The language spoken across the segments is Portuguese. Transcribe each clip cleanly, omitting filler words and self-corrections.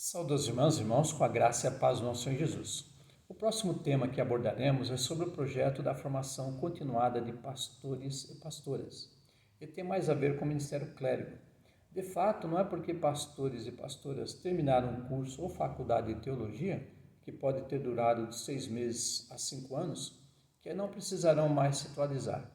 Saudações irmãs e irmãos, com a graça e a paz do nosso Senhor Jesus. O próximo tema que abordaremos é sobre o projeto da formação continuada de pastores e pastoras, e tem mais a ver com o ministério clérigo. De fato, não é porque pastores e pastoras terminaram um curso ou faculdade de teologia, que pode ter durado de 6 meses a 5 anos, que não precisarão mais se atualizar.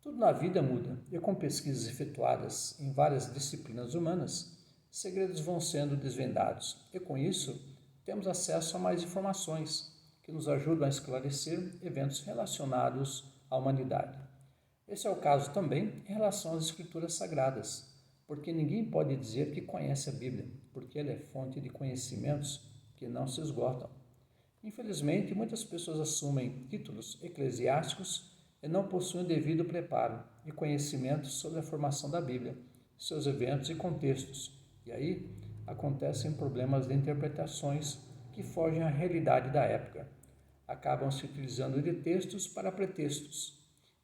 Tudo na vida muda, e com pesquisas efetuadas em várias disciplinas humanas, segredos vão sendo desvendados, e com isso temos acesso a mais informações que nos ajudam a esclarecer eventos relacionados à humanidade. Esse é o caso também em relação às Escrituras Sagradas, porque ninguém pode dizer que conhece a Bíblia, porque ela é fonte de conhecimentos que não se esgotam. Infelizmente, muitas pessoas assumem títulos eclesiásticos e não possuem o devido preparo e conhecimento sobre a formação da Bíblia, seus eventos e contextos, e aí acontecem problemas de interpretações que fogem à realidade da época. Acabam se utilizando de textos para pretextos,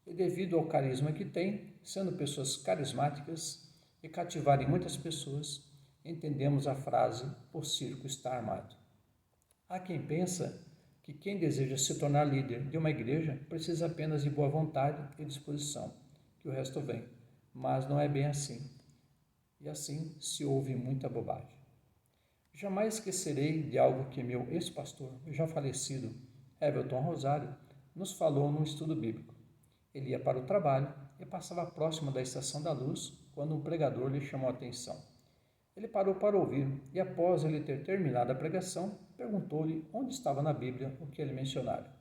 e devido ao carisma que têm, sendo pessoas carismáticas e cativarem muitas pessoas, entendemos a frase: o circo está armado. Há quem pensa que quem deseja se tornar líder de uma igreja precisa apenas de boa vontade e disposição, que o resto vem. Mas não é bem assim. E assim se ouve muita bobagem. Jamais esquecerei de algo que meu ex-pastor, já falecido, Everton Rosário, nos falou num estudo bíblico. Ele ia para o trabalho e passava próximo da Estação da Luz quando um pregador lhe chamou a atenção. Ele parou para ouvir e, após ele ter terminado a pregação, perguntou-lhe onde estava na Bíblia o que ele mencionara.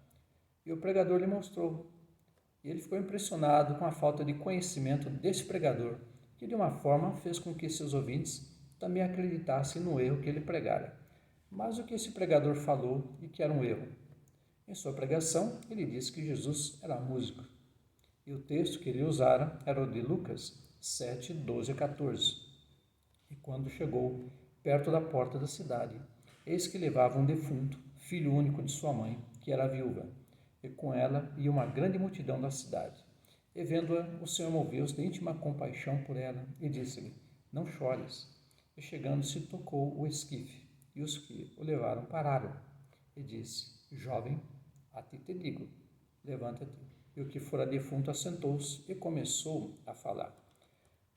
E o pregador lhe mostrou. E ele ficou impressionado com a falta de conhecimento desse pregador, que de uma forma fez com que seus ouvintes também acreditassem no erro que ele pregara. Mas o que esse pregador falou e que era um erro? Em sua pregação, ele disse que Jesus era músico. E o texto que ele usara era o de Lucas 7, 12 a 14. E quando chegou perto da porta da cidade, eis que levava um defunto, filho único de sua mãe, que era viúva, e com ela ia uma grande multidão da cidade. E vendo-a, o Senhor moveu-se de íntima compaixão por ela, e disse-lhe: Não chores. E chegando-se, tocou o esquife, e os que o levaram pararam. E disse: Jovem, a ti te digo, levanta-te. E o que fora defunto assentou-se e começou a falar.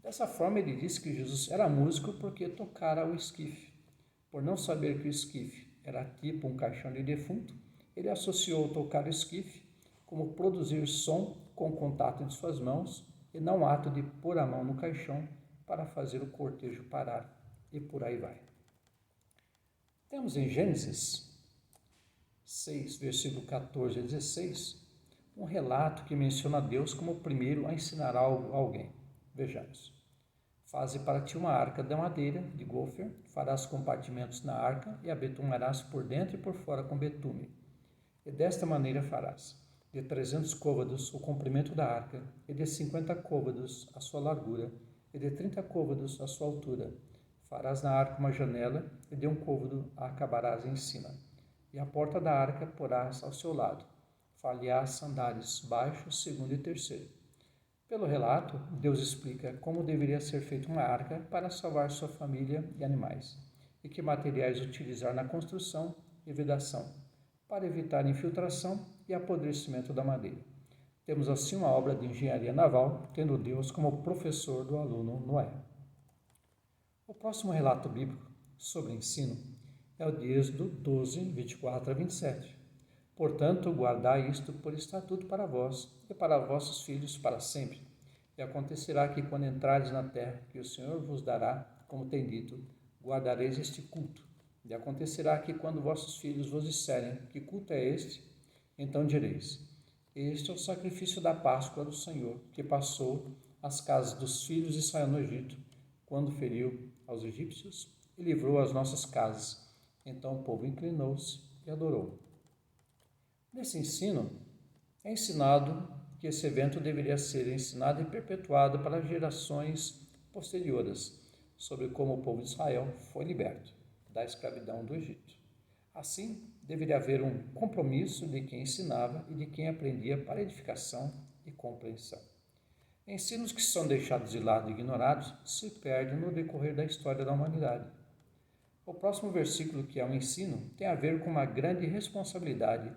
Dessa forma, ele disse que Jesus era músico porque tocara o esquife. Por não saber que o esquife era tipo um caixão de defunto, ele associou tocar o esquife como produzir som com o contato de suas mãos e não o ato de pôr a mão no caixão para fazer o cortejo parar. E por aí vai. Temos em Gênesis 6, versículo 14 a 16, um relato que menciona Deus como o primeiro a ensinar algo a alguém. Vejamos. Faze para ti uma arca de madeira, de gofer, farás compartimentos na arca e a betumarás por dentro e por fora com betume. E desta maneira farás: de 300 côvados o comprimento da arca, e de 50 côvados a sua largura, e de 30 côvados a sua altura. Farás na arca uma janela, e de um côvado a acabarás em cima. E a porta da arca porás ao seu lado. Far-lhe-ás andares baixos, segundo e terceiro. Pelo relato, Deus explica como deveria ser feita uma arca para salvar sua família e animais, e que materiais utilizar na construção e vedação, para evitar infiltração e apodrecimento da madeira. Temos assim uma obra de engenharia naval, tendo Deus como professor do aluno Noé. O próximo relato bíblico sobre ensino é o de Êxodo 12, 24 a 27. Portanto, guardai isto por estatuto para vós e para vossos filhos para sempre. E acontecerá que, quando entrardes na terra que o Senhor vos dará, como tem dito, guardareis este culto. E acontecerá que, quando vossos filhos vos disserem: Que culto é este? Então direis: Este é o sacrifício da Páscoa do Senhor, que passou às casas dos filhos de Israel no Egito, quando feriu aos egípcios e livrou as nossas casas. Então o povo inclinou-se e adorou. Nesse ensino, é ensinado que esse evento deveria ser ensinado e perpetuado para gerações posteriores, sobre como o povo de Israel foi liberto da escravidão do Egito. Assim, deveria haver um compromisso de quem ensinava e de quem aprendia para edificação e compreensão. Ensinos que são deixados de lado e ignorados se perdem no decorrer da história da humanidade. O próximo versículo, que é um ensino, tem a ver com uma grande responsabilidade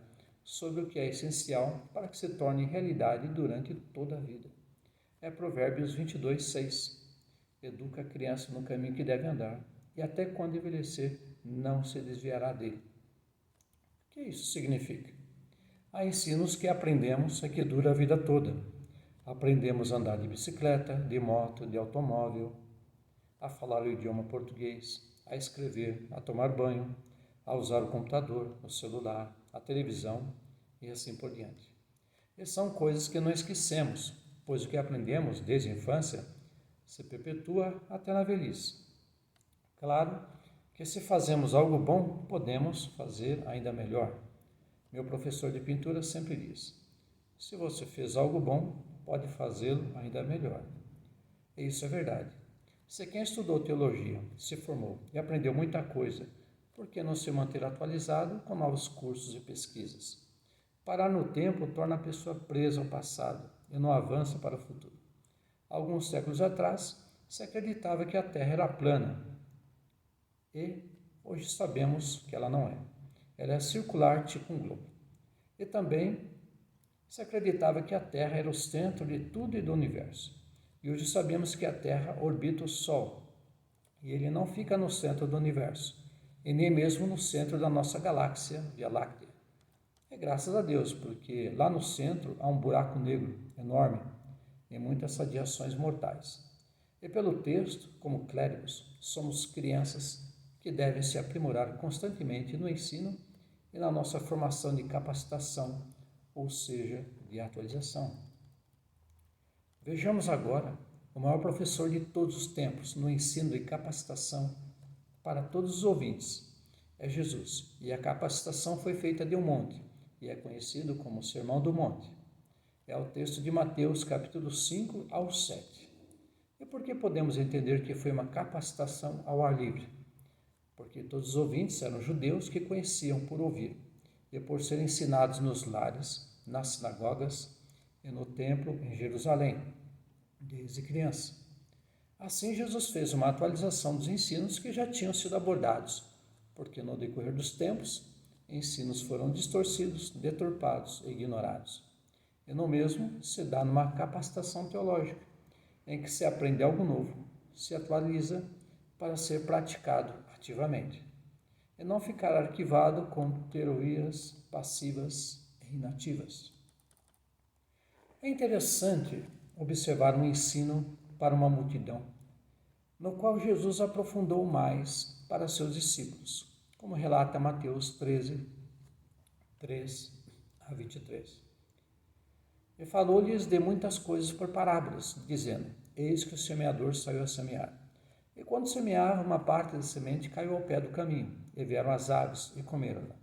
sobre o que é essencial para que se torne realidade durante toda a vida. É Provérbios 22, 6. Educa a criança no caminho que deve andar, e até quando envelhecer, não se desviará dele. O que isso significa? Há ensinos que aprendemos e que dura a vida toda. Aprendemos a andar de bicicleta, de moto, de automóvel, a falar o idioma português, a escrever, a tomar banho, a usar o computador, o celular, a televisão e assim por diante. E são coisas que não esquecemos, pois o que aprendemos desde a infância se perpetua até na velhice. Claro que se fazemos algo bom, podemos fazer ainda melhor. Meu professor de pintura sempre diz: se você fez algo bom, pode fazê-lo ainda melhor. E isso é verdade. Se quem estudou teologia, se formou e aprendeu muita coisa, por que não se manter atualizado com novos cursos e pesquisas? Parar no tempo torna a pessoa presa ao passado e não avança para o futuro. Alguns séculos atrás, se acreditava que a Terra era plana e hoje sabemos que ela não é. Ela é circular, tipo um globo. E também se acreditava que a Terra era o centro de tudo e do universo. E hoje sabemos que a Terra orbita o Sol e ele não fica no centro do universo e nem mesmo no centro da nossa galáxia, Via Láctea. É graças a Deus, porque lá no centro há um buraco negro enorme e muitas radiações mortais. E pelo texto, como clérigos, somos crianças que devem se aprimorar constantemente no ensino e na nossa formação de capacitação, ou seja, de atualização. Vejamos agora o maior professor de todos os tempos no ensino e capacitação para todos os ouvintes. É Jesus, e a capacitação foi feita de um monte, e é conhecido como Sermão do Monte. É o texto de Mateus, capítulo 5 ao 7. E por que podemos entender que foi uma capacitação ao ar livre? Porque todos os ouvintes eram judeus que conheciam por ouvir, e por serem ensinados nos lares, nas sinagogas e no templo em Jerusalém, desde criança. Assim, Jesus fez uma atualização dos ensinos que já tinham sido abordados, porque no decorrer dos tempos, ensinos foram distorcidos, deturpados e ignorados. E no mesmo se dá numa capacitação teológica, em que se aprende algo novo, se atualiza para ser praticado ativamente, e não ficar arquivado com teorias passivas e inativas. É interessante observar um ensino para uma multidão, no qual Jesus aprofundou mais para seus discípulos, como relata Mateus 13, 3 a 23. E falou-lhes de muitas coisas por parábolas, dizendo: eis que o semeador saiu a semear. E quando semeava, uma parte da semente caiu ao pé do caminho, e vieram as aves e comeram-na.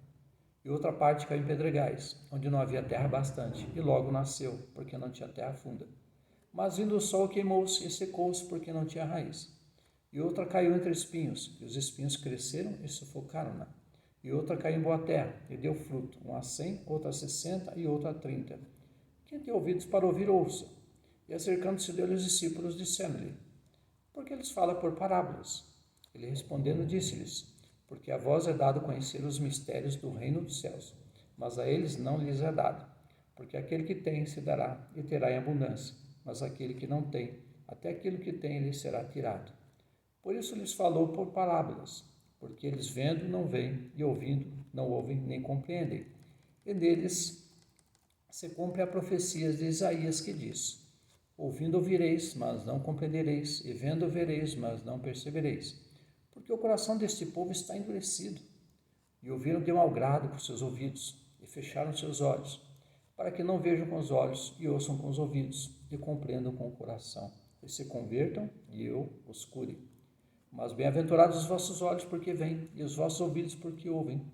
E outra parte caiu em pedregais, onde não havia terra bastante, e logo nasceu, porque não tinha terra funda. Mas vindo o sol queimou-se e secou-se, porque não tinha raiz. E outra caiu entre espinhos, e os espinhos cresceram e sufocaram-na. E outra caiu em boa terra, e deu fruto, um a 100, outro a 60 e outro a 30. Quem tem ouvidos para ouvir, ouça. E acercando-se dele os discípulos, disseram-lhe: porque eles falam por parábolas. Ele respondendo disse-lhes: porque a vós é dado conhecer os mistérios do reino dos céus, mas a eles não lhes é dado. Porque aquele que tem se dará e terá em abundância, mas aquele que não tem, até aquilo que tem lhe será tirado. Por isso lhes falou por parábolas, porque eles vendo não veem, e ouvindo não ouvem nem compreendem. E neles se cumpre a profecia de Isaías que diz: ouvindo ouvireis, mas não compreendereis, e vendo vereis, mas não percebereis. Porque o coração deste povo está endurecido, e ouviram de mau grado com seus ouvidos, e fecharam seus olhos, para que não vejam com os olhos, e ouçam com os ouvidos, e compreendam com o coração, e se convertam, e eu os cure. Mas bem-aventurados os vossos olhos, porque veem, e os vossos ouvidos, porque ouvem.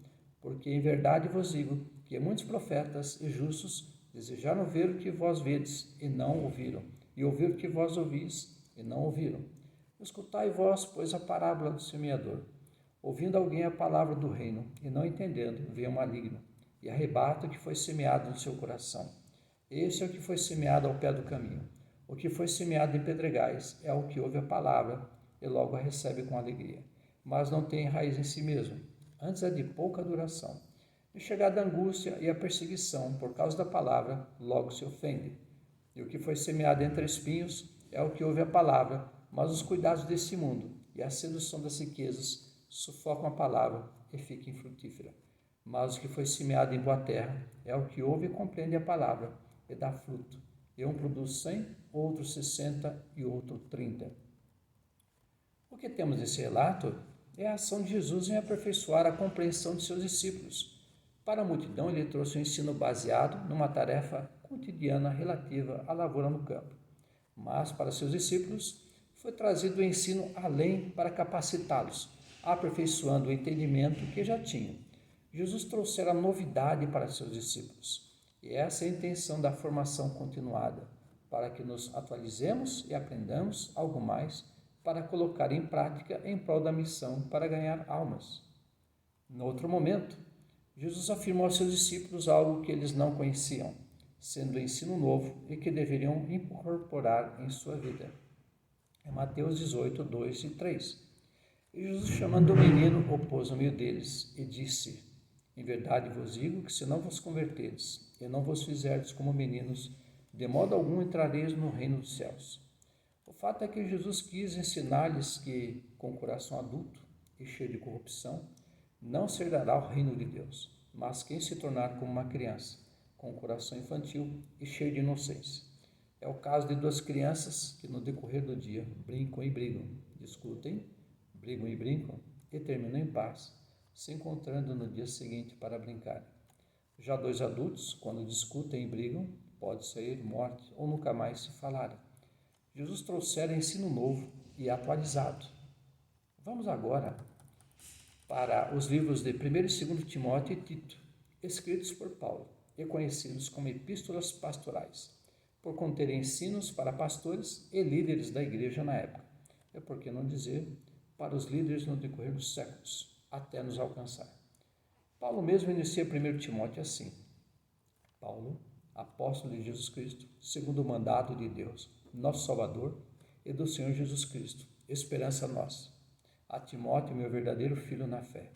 Porque em verdade vos digo que muitos profetas e justos desejaram ver o que vós vedes, e não ouviram, e ouvir o que vós ouvis, e não ouviram. Escutai vós, pois, a parábola do semeador. Ouvindo alguém a palavra do reino, e não entendendo, vem o maligno, e arrebata o que foi semeado no seu coração. Este é o que foi semeado ao pé do caminho. O que foi semeado em pedregais é o que ouve a palavra, e logo a recebe com alegria. mas não tem raiz em si mesmo. Antes é de pouca duração. E chegada a angústia e a perseguição por causa da palavra, logo se ofende. E o que foi semeado entre espinhos é o que ouve a palavra, mas os cuidados desse mundo e a sedução das riquezas sufocam a palavra e fica infrutífera. Mas o que foi semeado em boa terra é o que ouve e compreende a palavra e dá fruto. E um produz 100, outro 60 e outro 30. O que temos nesse relato é a ação de Jesus em aperfeiçoar a compreensão de seus discípulos. Para a multidão, ele trouxe um ensino baseado numa tarefa cotidiana relativa à lavoura no campo. Mas, para seus discípulos, foi trazido o ensino além para capacitá-los, aperfeiçoando o entendimento que já tinham. Jesus trouxera novidade para seus discípulos. E essa é a intenção da formação continuada, para que nos atualizemos e aprendamos algo mais para colocar em prática em prol da missão para ganhar almas. No outro momento, Jesus afirmou aos seus discípulos algo que eles não conheciam, sendo um ensino novo e que deveriam incorporar em sua vida. É Mateus 18, 2 e 3. E Jesus, chamando o menino, o pôs no meio deles e disse: Em verdade vos digo que se não vos converterdes e não vos fizerdes como meninos, de modo algum entrareis no reino dos céus. O fato é que Jesus quis ensinar-lhes que, com o coração adulto e cheio de corrupção, não se herdará o reino de Deus, mas quem se tornar como uma criança, com o coração infantil e cheio de inocência. É o caso de duas crianças que no decorrer do dia brincam e brigam, discutem, brigam e brincam e terminam em paz, se encontrando no dia seguinte para brincar. Já dois adultos, quando discutem e brigam, pode sair morte ou nunca mais se falarem. Jesus trouxera ensino novo e atualizado. Vamos agora para os livros de 1º e 2º Timóteo e Tito, escritos por Paulo e conhecidos como epístolas pastorais, por conterem ensinos para pastores e líderes da igreja na época, e por que não dizer, para os líderes no decorrer dos séculos, até nos alcançar. Paulo mesmo inicia 1 Timóteo assim: Paulo, apóstolo de Jesus Cristo, segundo o mandato de Deus, nosso Salvador, e do Senhor Jesus Cristo, esperança nossa. A Timóteo, meu verdadeiro filho na fé.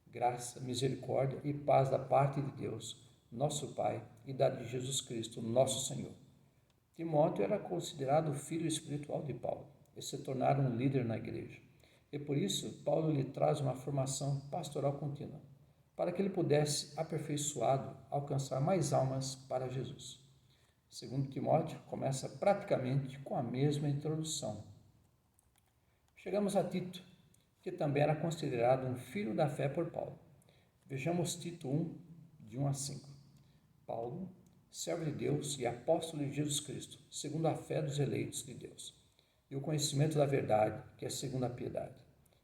Graça, misericórdia e paz da parte de Deus, nosso Pai, e da de Jesus Cristo, nosso Senhor. Timóteo era considerado o filho espiritual de Paulo e se tornara um líder na igreja. E por isso, Paulo lhe traz uma formação pastoral contínua, para que ele pudesse, aperfeiçoado, alcançar mais almas para Jesus. Segundo Timóteo, começa praticamente com a mesma introdução. Chegamos a Tito, que também era considerado um filho da fé por Paulo. Vejamos Tito 1, de 1 a 5. Paulo, servo de Deus e apóstolo de Jesus Cristo, segundo a fé dos eleitos de Deus, e o conhecimento da verdade, que é segundo a piedade,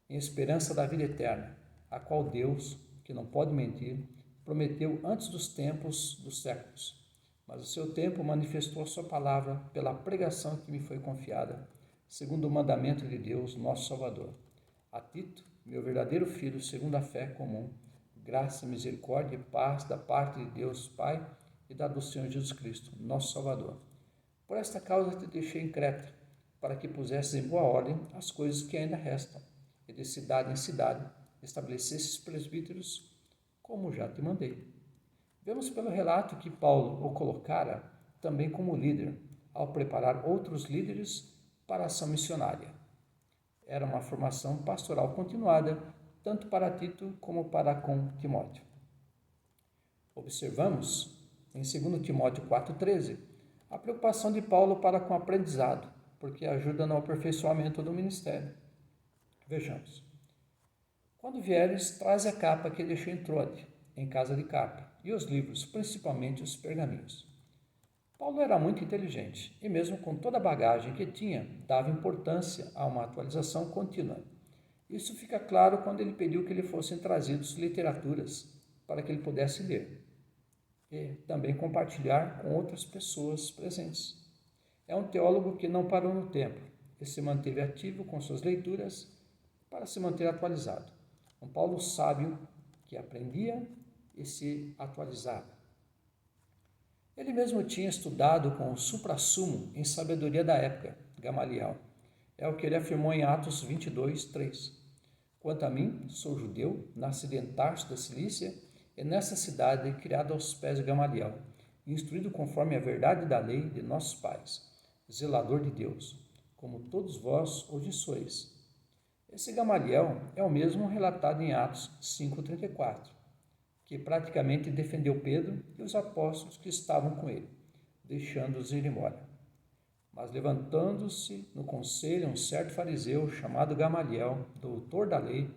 em esperança da vida eterna, a qual Deus, que não pode mentir, prometeu antes dos tempos dos séculos, mas o seu tempo manifestou a sua palavra pela pregação que me foi confiada, segundo o mandamento de Deus, nosso Salvador. A Tito, meu verdadeiro filho, segundo a fé comum, graça, misericórdia e paz da parte de Deus Pai e da do Senhor Jesus Cristo, nosso Salvador. Por esta causa te deixei em Creta, para que pusesses em boa ordem as coisas que ainda restam, e de cidade em cidade estabelecesses presbíteros, como já te mandei. Vemos pelo relato que Paulo o colocara também como líder, ao preparar outros líderes para a ação missionária. Era uma formação pastoral continuada, tanto para Tito como para com Timóteo. Observamos, em 2 Timóteo 4,13, a preocupação de Paulo para com o aprendizado, porque ajuda no aperfeiçoamento do ministério. Vejamos. Quando vieres, traz a capa que deixou em Troade, em casa de capa, e os livros, principalmente os pergaminhos. Paulo era muito inteligente e, mesmo com toda a bagagem que tinha, dava importância a uma atualização contínua. Isso fica claro quando ele pediu que lhe fossem trazidos literaturas para que ele pudesse ler e também compartilhar com outras pessoas presentes. É um teólogo que não parou no tempo e se manteve ativo com suas leituras para se manter atualizado. Um Paulo sábio que aprendia e se atualizava. Ele mesmo tinha estudado com o suprassumo em sabedoria da época, Gamaliel. É o que ele afirmou em Atos 22, 3. Quanto a mim, sou judeu, nascido em Tarso da Cilícia, e nessa cidade criado aos pés de Gamaliel, instruído conforme a verdade da lei de nossos pais, zelador de Deus, como todos vós hoje sois. Esse Gamaliel é o mesmo relatado em Atos 5,34, que praticamente defendeu Pedro e os apóstolos que estavam com ele, deixando-os ir embora. Mas levantando-se no conselho um certo fariseu chamado Gamaliel, doutor da lei,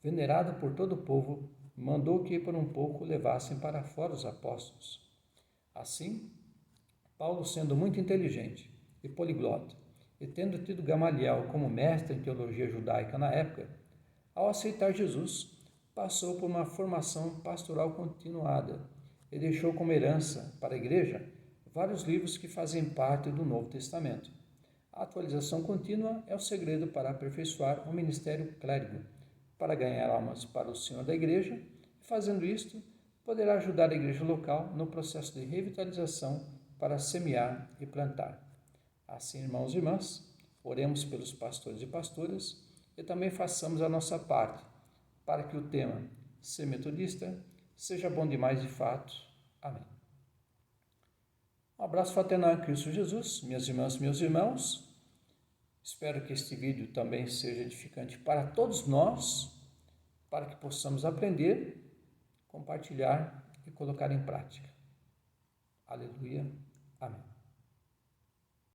venerado por todo o povo, mandou que por um pouco levassem para fora os apóstolos. Assim, Paulo, sendo muito inteligente e poliglota, e tendo tido Gamaliel como mestre em teologia judaica na época, ao aceitar Jesus, passou por uma formação pastoral continuada e deixou como herança para a igreja vários livros que fazem parte do Novo Testamento. A atualização contínua é o segredo para aperfeiçoar o ministério clérigo, para ganhar almas para o Senhor da igreja, e fazendo isto, poderá ajudar a igreja local no processo de revitalização para semear e plantar. Assim, irmãos e irmãs, oremos pelos pastores e pastoras e também façamos a nossa parte para que o tema ser metodista seja bom demais de fato. Amém. Um abraço fraternal em Cristo Jesus, minhas irmãs e meus irmãos. Espero que este vídeo também seja edificante para todos nós, para que possamos aprender, compartilhar e colocar em prática. Aleluia. Amém.